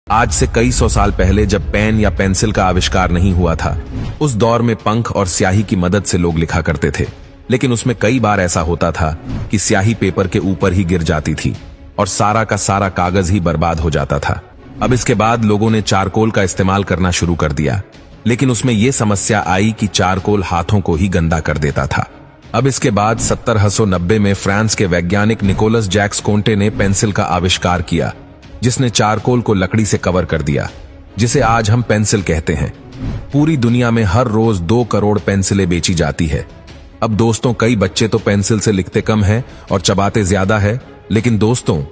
आज से कई सौ साल पहले जब पेन या पेंसिल का आविष्कार नहीं हुआ था, उस दौर में पंख और स्याही की मदद से लोग लिखा करते थे। लेकिन उसमें कई बार ऐसा होता था कि स्याही पेपर के ऊपर ही गिर जाती थी और सारा का सारा कागज ही बर्बाद हो जाता था। अब इसके बाद लोगों ने चारकोल का इस्तेमाल करना शुरू कर दिया, लेकिन उसमें यह समस्या आई कि चारकोल हाथों को ही गंदा कर देता था। अब इसके बाद 1790 में फ्रांस के वैज्ञानिक निकोलस जैक्स कोंटे ने पेंसिल का आविष्कार किया, जिसने चारकोल को लकड़ी से कवर कर दिया, जिसे आज हम पेंसिल कहते हैं। पूरी दुनिया में हर रोज 2 करोड़ पेंसिलें बेची जाती है। अब दोस्तों, कई बच्चे तो पेंसिल से लिखते कम है और चबाते ज्यादा है। लेकिन दोस्तों,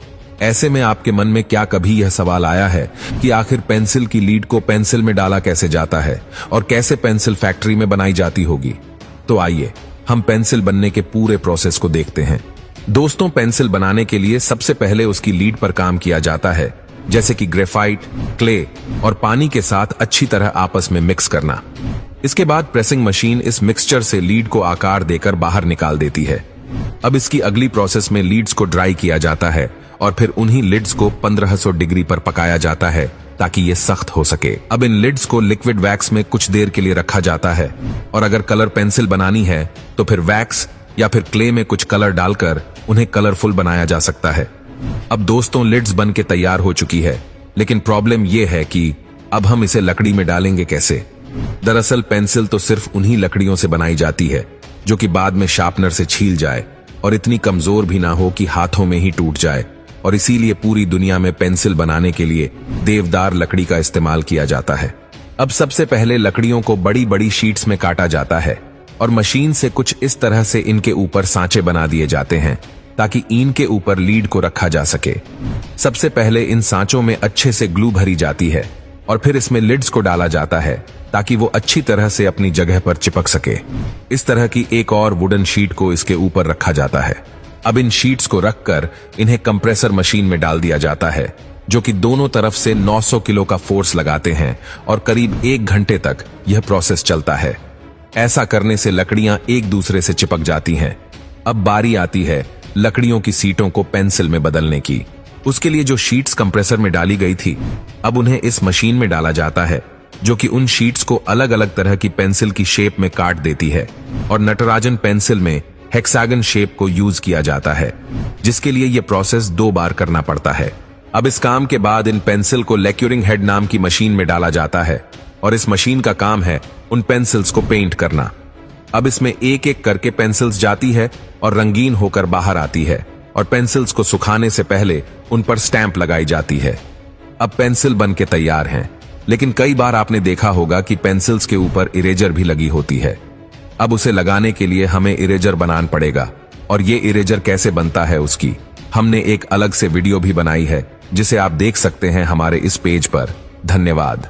ऐसे में आपके मन में क्या कभी यह सवाल आया है कि आखिर पेंसिल की लीड को पेंसिल में डाला कैसे जाता है और कैसे पेंसिल फैक्ट्री में बनाई जाती होगी? तो आइए हम पेंसिल बनने के पूरे प्रोसेस को देखते हैं। दोस्तों, पेंसिल बनाने के लिए सबसे पहले उसकी लीड पर काम किया जाता है, जैसे कि ग्रेफाइट, क्ले और पानी के साथ अच्छी तरह आपस में मिक्स करना। इसके बाद प्रेसिंग मशीन इस मिक्सचर से लीड को आकार देकर बाहर निकाल देती है। अब इसकी अगली प्रोसेस में लीड्स को ड्राई किया जाता है और फिर उन्हीं लिड्स को 1500 डिग्री पर पकाया जाता है ताकि ये सख्त हो सके। अब इन लिड्स को लिक्विड वैक्स में कुछ देर के लिए रखा जाता है और अगर कलर पेंसिल बनानी है तो फिर वैक्स या फिर क्ले में कुछ कलर डालकर उन्हें कलरफुल बनाया जा सकता है। अब दोस्तों, लिड्स बन के तैयार हो चुकी है, लेकिन प्रॉब्लम यह है कि अब हम इसे लकड़ी में डालेंगे कैसे? दरअसल पेंसिल तो सिर्फ उन्हीं लकड़ियों से बनाई जाती है जो कि बाद में शार्पनर से छील जाए और इतनी कमजोर भी ना हो कि हाथों में ही टूट जाए। और इसीलिए पूरी दुनिया में पेंसिल बनाने के लिए देवदार लकड़ी का इस्तेमाल किया जाता है। अब सबसे पहले लकड़ियों को बड़ी बड़ी शीट्स में काटा जाता है और मशीन से कुछ इस तरह से इनके ऊपर सांचे बना दिए जाते हैं ताकि ईन के ऊपर लीड को रखा जा सके। सबसे पहले इन सांचों में अच्छे से ग्लू भरी जाती है और फिर इसमें लिड्स को डाला जाता है ताकि वो अच्छी तरह से अपनी जगह पर चिपक सके। इस तरह की एक और वुडन शीट को इसके ऊपर रखा जाता है। अब इन शीट्स को रखकर इन्हें कंप्रेसर मशीन में डाल दिया जाता है, जो कि दोनों तरफ से 900 किलो का फोर्स लगाते हैं और करीब 1 घंटे तक यह प्रोसेस चलता है। ऐसा करने से लकड़ियां एक दूसरे से चिपक जाती हैं। अब बारी आती है लकड़ियों की सीटों को पेंसिल में बदलने की। उसके लिए जो शीट्स कंप्रेसर में डाली गई थी, अब उन्हें इस मशीन में डाला जाता है, जो कि उन शीट्स को अलग अलग तरह की पेंसिल की शेप में काट देती है। और नटराजन पेंसिल में हेक्सागन शेप को यूज किया जाता है, जिसके लिए यह प्रोसेस 2 बार करना पड़ता है। अब इस काम के बाद इन पेंसिल को लेक्यूरिंग हेड नाम की मशीन में डाला जाता है और इस मशीन का काम है उन पेंसिल्स को पेंट करना। अब इसमें एक एक करके पेंसिल्स जाती है और रंगीन होकर बाहर आती है और पेंसिल्स को सुखाने से पहले उन पर स्टैंप लगाई जाती है। अब पेंसिल बन के तैयार हैं, लेकिन कई बार आपने देखा होगा कि पेंसिल्स के ऊपर इरेजर भी लगी होती है। अब उसे लगाने के लिए हमें इरेजर बनाना पड़ेगा और ये इरेजर कैसे बनता है उसकी हमने एक अलग से वीडियो भी बनाई है, जिसे आप देख सकते हैं हमारे इस पेज पर। धन्यवाद।